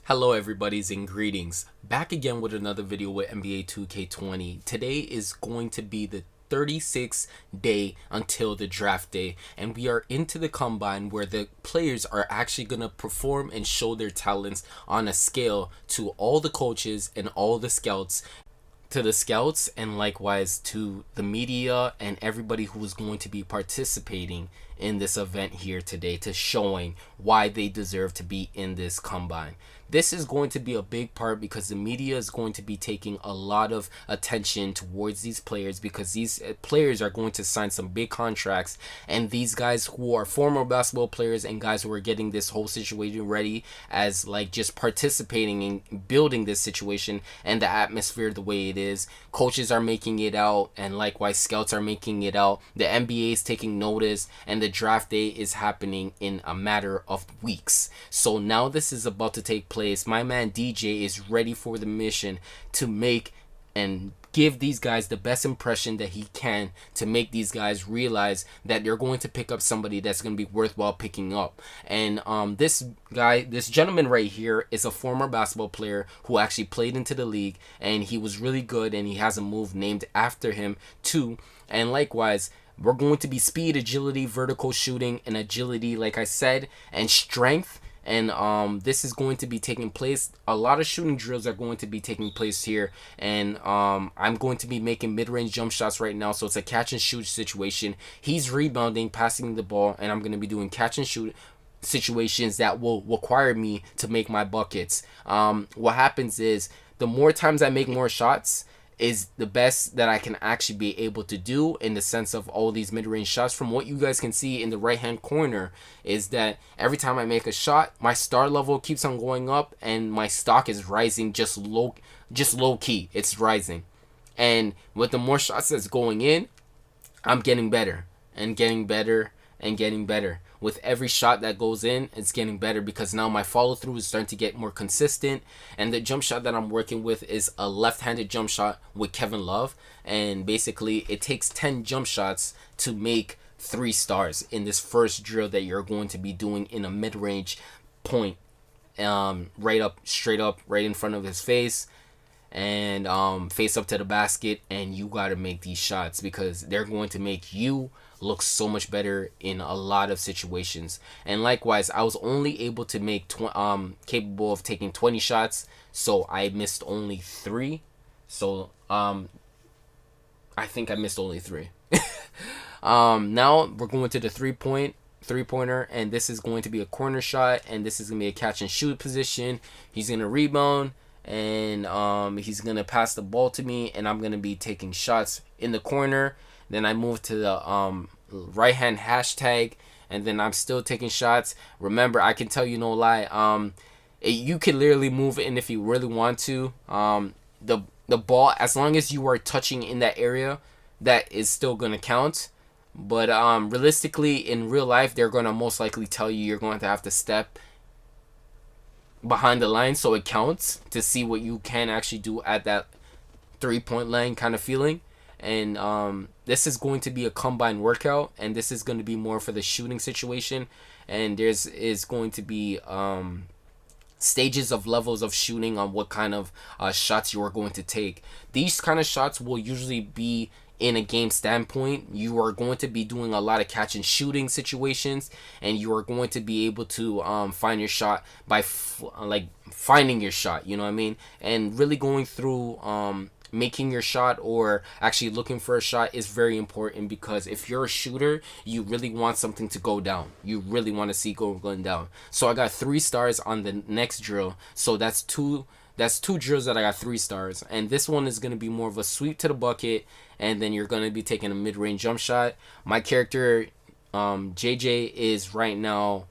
Hello everybody's and greetings. Back again with another video with NBA 2K20. Today is going to be the 36th day until the draft day, and we are into the combine where the players are actually going to perform and show their talents on a scale to all the coaches and all the scouts, and likewise to the media and everybody who is going to be participating in this event here today, to showing why they deserve to be in this combine. This is going to be a big part because the media is going to be taking a lot of attention towards these players, because these players are going to sign some big contracts, and these guys who are former basketball players and guys who are getting this whole situation ready as like just participating in building this situation and the atmosphere the way it is. Coaches are making it out, and likewise scouts are making it out. The NBA is taking notice, and the draft day is happening in a matter of weeks. So now this is about to take place. My man DJ is ready for the mission to make and give these guys the best impression that he can, to make these guys realize that they're going to pick up somebody that's going to be worthwhile picking up. And this gentleman right here is a former basketball player who actually played into the league, and he was really good, and he has a move named after him too. And likewise, we're going to be speed, agility, vertical shooting, and agility, like I said, and strength. And this is going to be taking place. A lot of shooting drills are going to be taking place here, and I'm going to be making mid-range jump shots right now, so it's a catch and shoot situation. He's rebounding, passing the ball, and I'm going to be doing catch and shoot situations that will require me to make my buckets. What happens is, the more times I make more shots is the best that I can actually be able to do, in the sense of all these mid-range shots. From what you guys can see in the right hand corner, is that every time I make a shot, my star level keeps on going up, and my stock is rising, just low key, it's rising. And with the more shots that's going in, I'm getting better and getting better and getting better. With every shot that goes in, it's getting better, because now my follow through is starting to get more consistent. And the jump shot that I'm working with is a left-handed jump shot with Kevin Love, and basically it takes 10 jump shots to make 3 stars in this first drill that you're going to be doing in a mid-range point, right up, straight up, right in front of his face, and face up to the basket. And you got to make these shots, because they're going to make you look so much better in a lot of situations. And likewise, I was only able to make capable of taking 20 shots, so I missed only 3. So I think I missed only 3. Now we're going to the three-pointer, and this is going to be a corner shot, and this is going to be a catch and shoot position. He's going to rebound, and he's going to pass the ball to me, and I'm going to be taking shots in the corner. Then I move to the right hand hashtag, and then I'm still taking shots. Remember, I can tell you no lie, you can literally move in if you really want to. The ball, as long as you are touching in that area, that is still gonna count. But realistically, in real life, they're gonna most likely tell you you're going to have to step behind the line, so it counts, to see what you can actually do at that 3-point line kind of feeling. And this is going to be a combine workout, and this is going to be more for the shooting situation. And there's is going to be stages of levels of shooting on what kind of shots you are going to take. These kind of shots will usually be in a game standpoint. You are going to be doing a lot of catch and shooting situations, and you are going to be able to find your shot by finding your shot, you know what I mean, and really going through making your shot, or actually looking for a shot, is very important, because if you're a shooter, you really want something to go down. You really want to see going down. So I got 3 stars on the next drill. So that's two drills that I got 3 stars. And this one is going to be more of a sweep to the bucket, and then you're going to be taking a mid-range jump shot. My character, JJ, is right now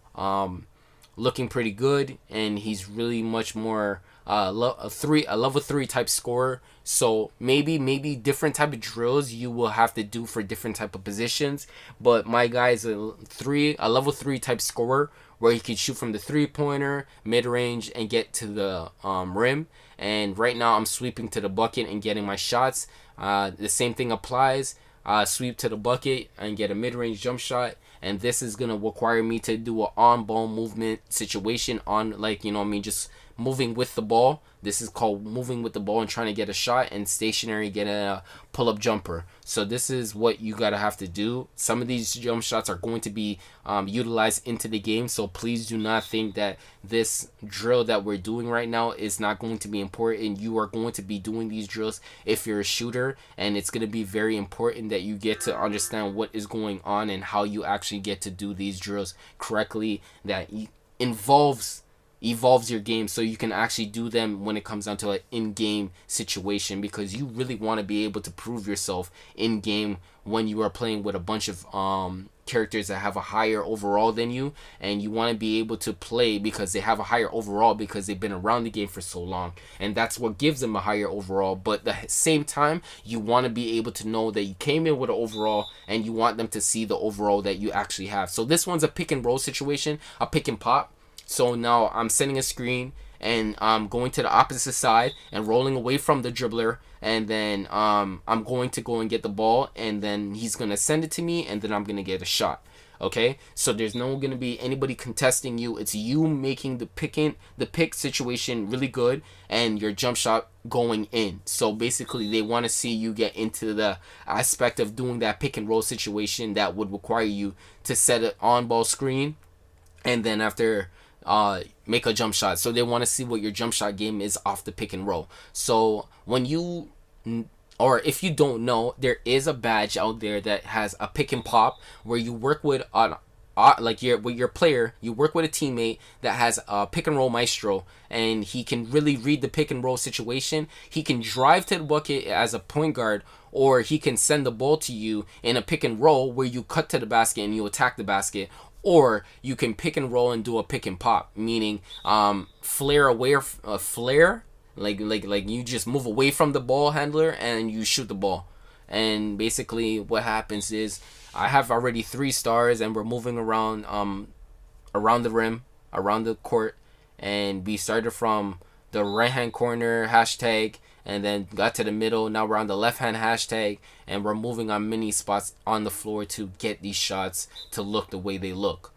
looking pretty good, and he's really much more a level 3 type scorer. So maybe different type of drills you will have to do for different type of positions. But my guy is a level 3 type scorer, where he can shoot from the 3-pointer, mid-range, and get to the rim. And right now I'm sweeping to the bucket and getting my shots. The same thing applies. Sweep to the bucket and get a mid-range jump shot. And this is going to require me to do an on-ball movement situation on, just moving with the ball. This is called moving with the ball and trying to get a shot, and stationary getting a pull-up jumper. So this is what you gotta have to do. Some of these jump shots are going to be utilized into the game, so please do not think that this drill that we're doing right now is not going to be important. You are going to be doing these drills if you're a shooter, and it's going to be very important that you get to understand what is going on and how you actually get to do these drills correctly, that evolves your game, so you can actually do them when it comes down to an in-game situation, because you really want to be able to prove yourself in-game when you are playing with a bunch of characters that have a higher overall than you, and you want to be able to play because they have a higher overall because they've been around the game for so long, and that's what gives them a higher overall. But at the same time, you want to be able to know that you came in with an overall, and you want them to see the overall that you actually have. So this one's a pick and roll situation, a pick and pop. So now I'm setting a screen, and I'm going to the opposite side and rolling away from the dribbler, and then I'm going to go and get the ball, and then he's going to send it to me, and then I'm going to get a shot. Okay, so there's no going to be anybody contesting you. It's you making the pick situation really good, and your jump shot going in. So basically they want to see you get into the aspect of doing that pick and roll situation that would require you to set an on ball screen, and then after make a jump shot. So they want to see what your jump shot game is off the pick and roll. So when you, or if you don't know, there is a badge out there that has a pick and pop where you work with with your player, you work with a teammate that has a pick and roll maestro, and he can really read the pick and roll situation. He can drive to the bucket as a point guard, or he can send the ball to you in a pick and roll where you cut to the basket and you attack the basket. Or you can pick and roll and do a pick and pop, meaning flare away, like you just move away from the ball handler and you shoot the ball. And basically what happens is I have already 3 stars, and we're moving around around the rim, around the court, and we started from the right hand corner hashtag, and then got to the middle. Now we're on the left hand hashtag, and we're moving on many spots on the floor to get these shots to look the way they look.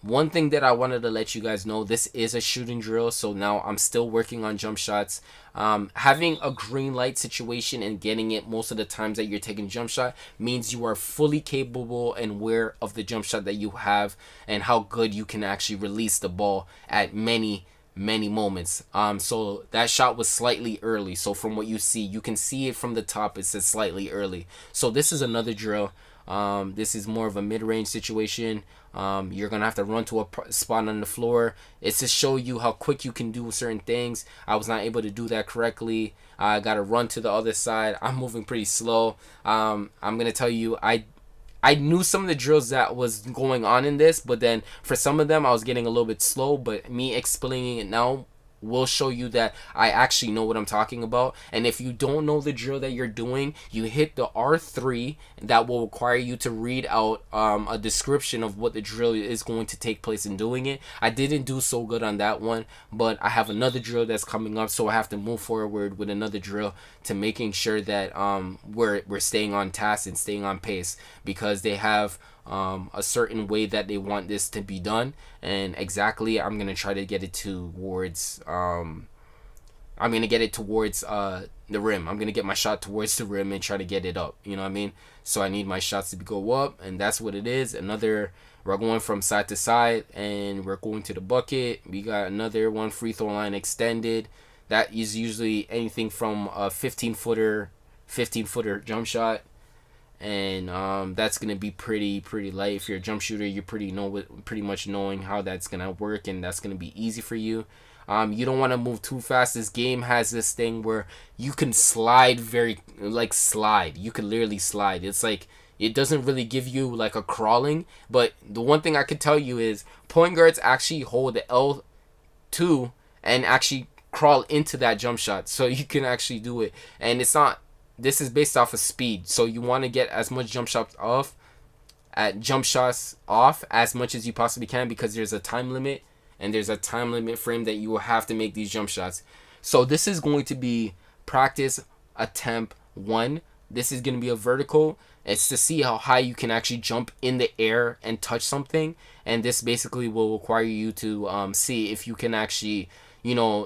One thing that I wanted to let you guys know, this is a shooting drill, so now I'm still working on jump shots. Having a green light situation and getting it most of the times that you're taking jump shot means you are fully capable and aware of the jump shot that you have and how good you can actually release the ball at many moments. So that shot was slightly early, so from what you see, you can see it from the top, it says slightly early. So this is another drill. This is more of a mid-range situation. You're gonna have to run to a spot on the floor. It's to show you how quick you can do certain things. I was not able to do that correctly. I gotta run to the other side. I'm moving pretty slow. I'm gonna tell you, I knew some of the drills that was going on in this, but then for some of them I was getting a little bit slow, but me explaining it now will show you that I actually know what I'm talking about. And if you don't know the drill that you're doing, you hit the R3, that will require you to read out a description of what the drill is going to take place in doing it. I didn't do so good on that one, but I have another drill that's coming up, so I have to move forward with another drill to making sure that we're staying on task and staying on pace, because they have a certain way that they want this to be done, and exactly I'm gonna try to get it towards the rim. I'm gonna get my shot towards the rim and try to get it up, you know what I mean? So I need my shots to go up, and that's what it is. We're going from side to side, and we're going to the bucket. We got another one free throw line extended. That is usually anything from a 15-footer jump shot, and that's gonna be pretty light. If you're a jump shooter, you pretty much knowing how that's gonna work, and that's gonna be easy for you. You don't want to move too fast. This game has this thing where you can slide you can literally slide. It's like, it doesn't really give you like a crawling, but the one thing I could tell you is point guards actually hold the L2 and actually crawl into that jump shot, so you can actually do it. And this is based off of speed, so you want to get as much jump shots off as much as you possibly can, because there's a time limit, and there's a time limit frame that you will have to make these jump shots. So this is going to be practice attempt 1. This is going to be a vertical, It's to see how high you can actually jump in the air and touch something. And this basically will require you to see if you can actually,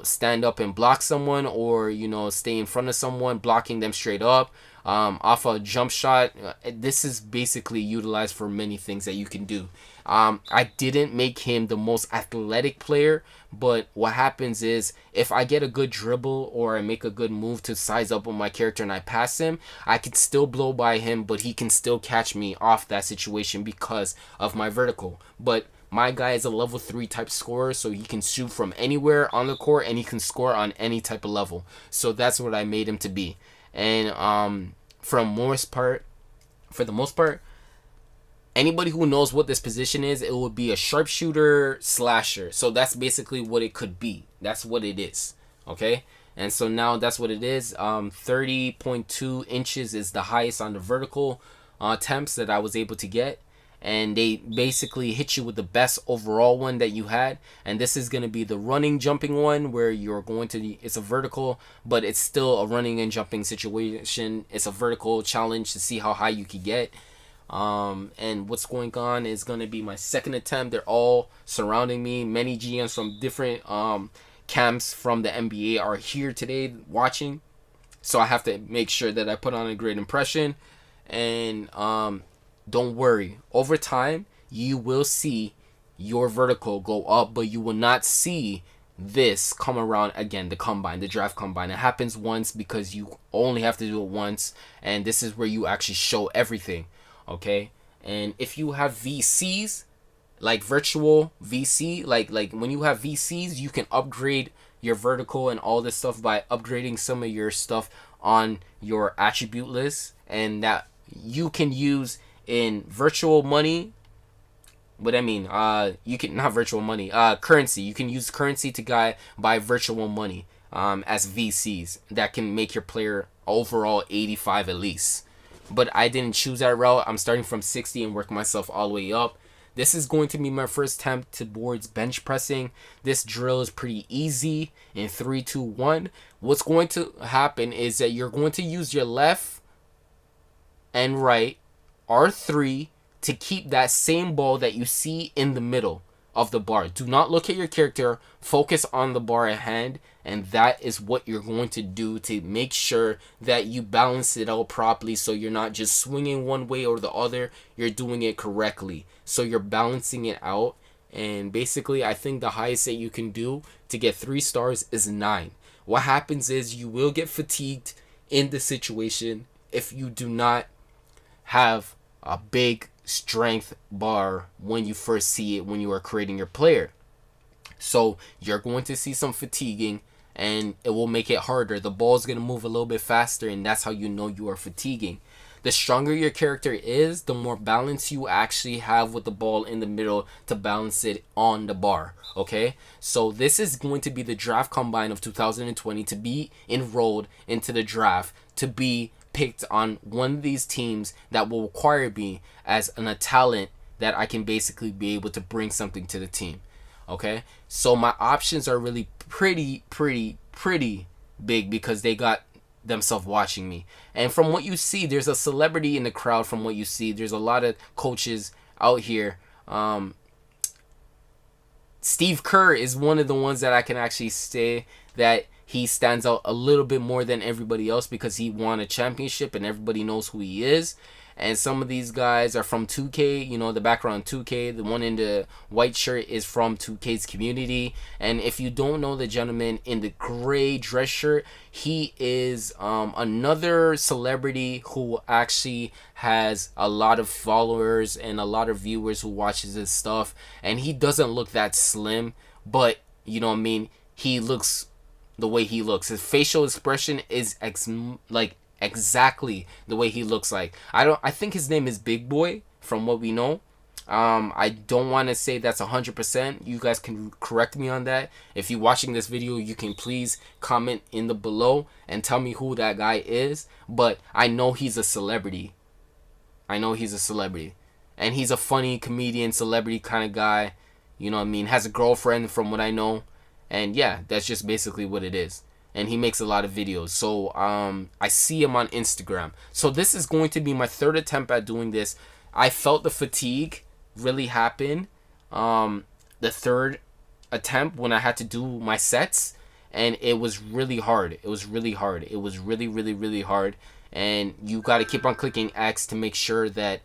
stand up and block someone, or, stay in front of someone, blocking them straight up off a jump shot. This is basically utilized for many things that you can do. I didn't make him the most athletic player, but what happens is if I get a good dribble or I make a good move to size up on my character and I pass him, I can still blow by him, but he can still catch me off that situation because of my vertical. But my guy is a level 3 type scorer, so he can shoot from anywhere on the court and he can score on any type of level. So that's what I made him to be. And for the most part, anybody who knows what this position is, it would be a sharpshooter slasher. So that's basically what it could be. That's what it is. Okay? And so now that's what it is. 30.2 inches is the highest on the vertical attempts that I was able to get. And they basically hit you with the best overall one that you had. And this is going to be the running jumping one, where you're going to, it's a vertical, but it's still a running and jumping situation. It's a vertical challenge to see how high you can get. And what's going on is going to be my second attempt. They're all surrounding me. Many GMs from different camps from the NBA are here today watching. So I have to make sure that I put on a great impression. And don't worry, over time you will see your vertical go up, but you will not see this come around again. The combine, the draft combine, it happens once because you only have to do it once, and this is where you actually show everything. Okay? And if you have VCs, like virtual VC, like when you have VCs, you can upgrade your vertical and all this stuff by upgrading some of your stuff on your attribute list, and that you can use in virtual money. What I mean, you can, not virtual money, currency. You can use currency to buy virtual money as VCs that can make your player overall 85 at least. But I didn't choose that route. I'm starting from 60 and work myself all the way up. This is going to be my first attempt towards bench pressing. This drill is pretty easy. In 3, 2, 1. What's going to happen is that you're going to use your left and right R3 to keep that same ball that you see in the middle of the bar. Do not look at your character. Focus on the bar at hand, and that is what you're going to do to make sure that you balance it out properly, so you're not just swinging one way or the other. You're doing it correctly, so you're balancing it out. And basically, I think the highest that you can do to get 3 stars is 9. What happens is you will get fatigued in the situation if you do not have a big strength bar when you first see it when you are creating your player. So you're going to see some fatiguing, and it will make it harder. The ball is going to move a little bit faster, and that's how you know you are fatiguing. The stronger your character is, the more balance you actually have with the ball in the middle to balance it on the bar. Okay, so this is going to be the draft combine of 2020 to be enrolled into the draft, to be picked on one of these teams that will require me as a talent that I can basically be able to bring something to the team. Okay, so my options are really pretty big because they got themselves watching me. And from what you see, there's a celebrity in the crowd. From what you see, there's a lot of coaches out here. Steve Kerr is one of the ones that I can actually say that he stands out a little bit more than everybody else because he won a championship and everybody knows who he is. And some of these guys are from 2K, you know, the background 2K. The one in the white shirt is from 2K's community. And if you don't know the gentleman in the gray dress shirt, he is another celebrity who actually has a lot of followers and a lot of viewers who watches his stuff. And he doesn't look that slim, but, you know what I mean, he looks the way he looks. His facial expression is exactly the way he looks like. I think his name is Big Boy from what we know. I don't want to say that's 100%. You guys can correct me on that. If you're watching this video, you can please comment in the below and tell me who that guy is. But I know he's a celebrity. And he's a funny comedian, celebrity kind of guy. You know what I mean? Has a girlfriend from what I know. And yeah, that's just basically what it is. and he makes a lot of videos. So I see him on Instagram. So this is going to be my third attempt at doing this. I felt the fatigue really happen the third attempt when I had to do my sets, and it was really hard. It was really hard. It was really hard. And you got to keep on clicking X to make sure that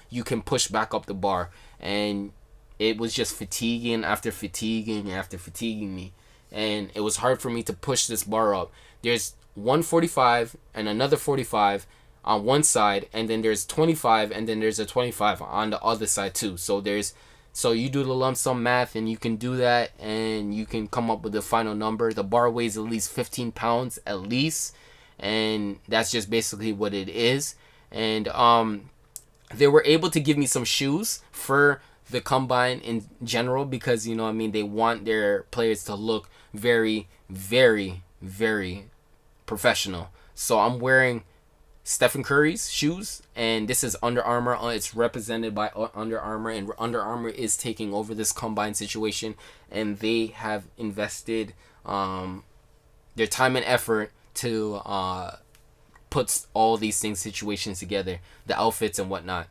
you can push back up the bar. And it was just fatiguing after fatiguing after fatiguing me, and it was hard for me to push this bar up. There's 145 and another 45 on one side, and then there's 25, and then there's a 25 on the other side too. So you do the lump sum math, and you can do that, and you can come up with the final number. The bar weighs at least 15 pounds at least, and that's just basically what it is. And they were able to give me some shoes for the combine in general, because they want their players to look very professional. So I'm wearing Stephen Curry's shoes, and this is Under Armour. It's represented by Under Armour, and Under Armour is taking over this combine situation, and they have invested their time and effort to put all these situations together, the outfits and whatnot.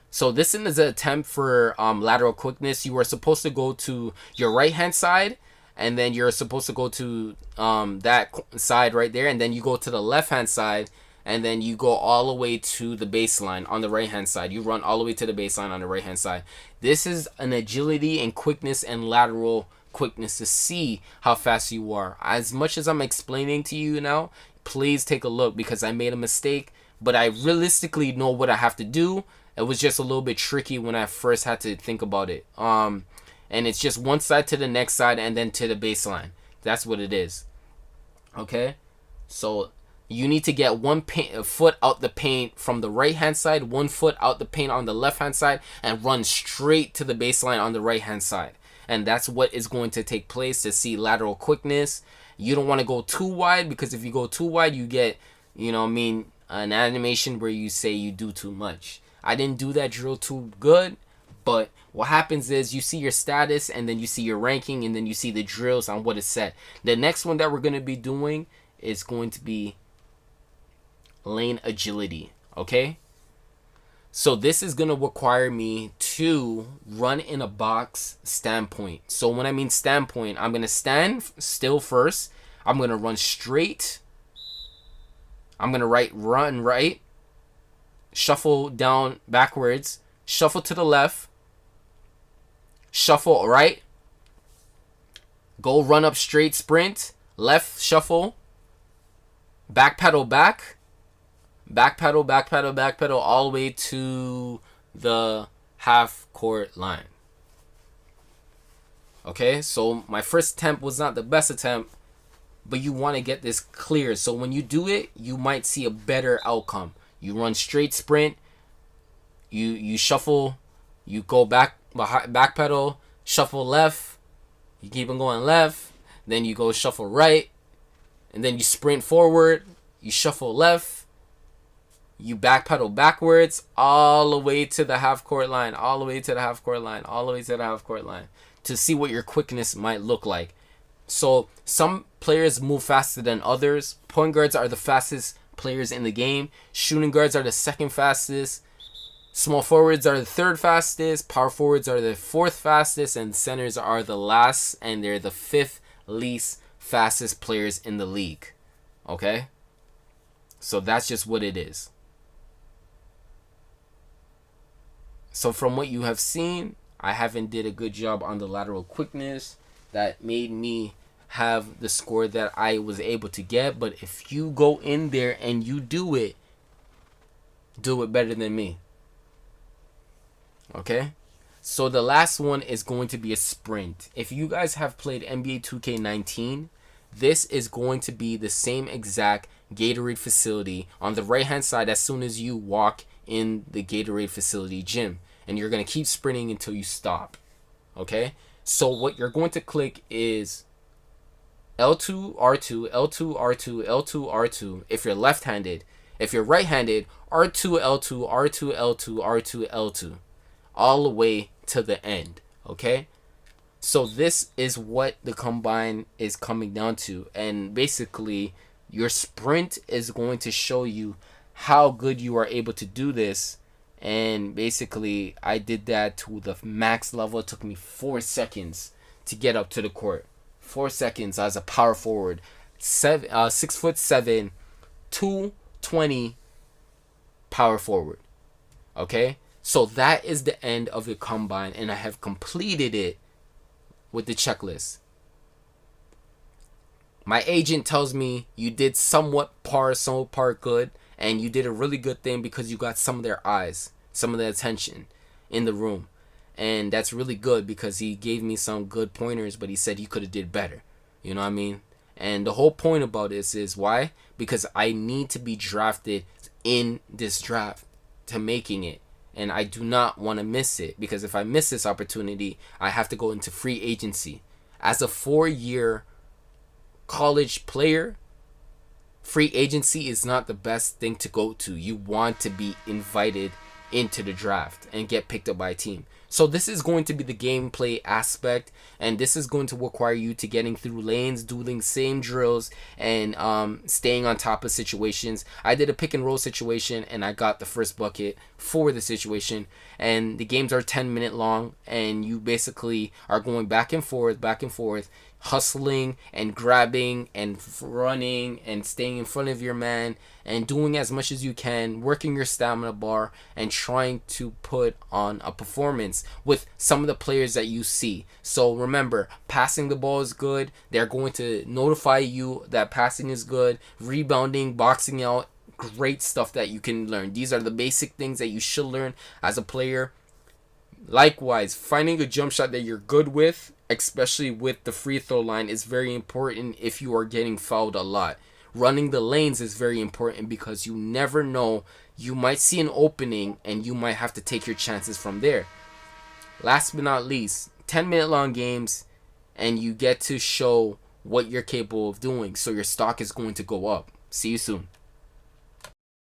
So this is an attempt for lateral quickness. You are supposed to go to your right hand side, and then you're supposed to go to that side right there, and then you go to the left hand side, and then you go all the way to the baseline on the right hand side. You run all the way to the baseline on the right hand side. This is an agility and quickness and lateral quickness to see how fast you are. As much as I'm explaining to you now, please take a look, because I made a mistake, but I realistically know what I have to do. It was just a little bit tricky when I first had to think about it. And it's just one side to the next side and then to the baseline. That's what it is. Okay? So you need to get one foot out the paint from the right hand side, 1 foot out the paint on the left hand side, and run straight to the baseline on the right hand side. And that's what is going to take place to see lateral quickness. You don't want to go too wide, because if you go too wide, you get, an animation where you say you do too much. I didn't do that drill too good, but what happens is you see your status, and then you see your ranking, and then you see the drills on what is set. The next one that we're going to be doing is going to be lane agility, okay? So this is going to require me to run in a box standpoint. So when I mean standpoint, I'm going to stand still first. I'm going to run straight. I'm going to run right. Shuffle down backwards. Shuffle to the left. Shuffle right. Go run up straight sprint. Left shuffle. Back pedal back. Back pedal, all the way to the half court line. Okay, so my first attempt was not the best attempt, but you want to get this clear. So when you do it, you might see a better outcome. You run straight sprint, you shuffle, you go back pedal, shuffle left, you keep on going left, then you go shuffle right, and then you sprint forward, you shuffle left, you backpedal backwards all the way to the half court line, all the way to the half court line, all the way to the half court line, to see what your quickness might look like. So some players move faster than others. Point guards are the fastest players in the game. Shooting guards are the second fastest. Small forwards are the third fastest. Power forwards are the fourth fastest. And centers are the last, and they're the fifth least fastest players in the league. Okay? So that's just what it is. So from what you have seen, I haven't did a good job on the lateral quickness that made me have the score that I was able to get. But if you go in there and you do it better than me. Okay? So the last one is going to be a sprint. If you guys have played NBA 2K19, this is going to be the same exact Gatorade facility on the right hand side as soon as you walk in the Gatorade facility gym. And you're going to keep sprinting until you stop. Okay? So what you're going to click is L2, R2, L2, R2, L2, R2 if you're left-handed. If you're right-handed, R2, L2, R2, L2, R2, L2. All the way to the end. Okay? So this is what the combine is coming down to, and basically your sprint is going to show you how good you are able to do this. And basically I did that to the max level. It took me 4 seconds to get up to the court. 4 seconds as a power forward. 6'7", 220 power forward. Okay, so that is the end of the combine, and I have completed it with the checklist. My agent tells me you did somewhat good, and you did a really good thing because you got some of their eyes, some of the attention in the room. And that's really good because he gave me some good pointers, but he said you could have did better. You know what I mean? And the whole point about this is why? Because I need to be drafted in this draft to making it. And I do not want to miss it, because if I miss this opportunity, I have to go into free agency. As a 4-year college player, free agency is not the best thing to go to. You want to be invited into the draft and get picked up by a team. So this is going to be the gameplay aspect, and this is going to require you to getting through lanes, doing same drills, and staying on top of situations. I did a pick and roll situation, and I got the first bucket for the situation. And the games are 10-minute long, and you basically are going back and forth, hustling and grabbing and running and staying in front of your man and doing as much as you can, working your stamina bar and trying to put on a performance with some of the players that you see. So remember, passing the ball is good. They're going to notify you that passing is good. Rebounding, boxing out, great stuff that you can learn. These are the basic things that you should learn as a player. Likewise, finding a jump shot that you're good with, especially with the free throw line, is very important if you are getting fouled a lot. Running the lanes is very important because you never know. You might see an opening and you might have to take your chances from there. Last but not least, 10-minute long games, and you get to show what you're capable of doing. So your stock is going to go up. See you soon.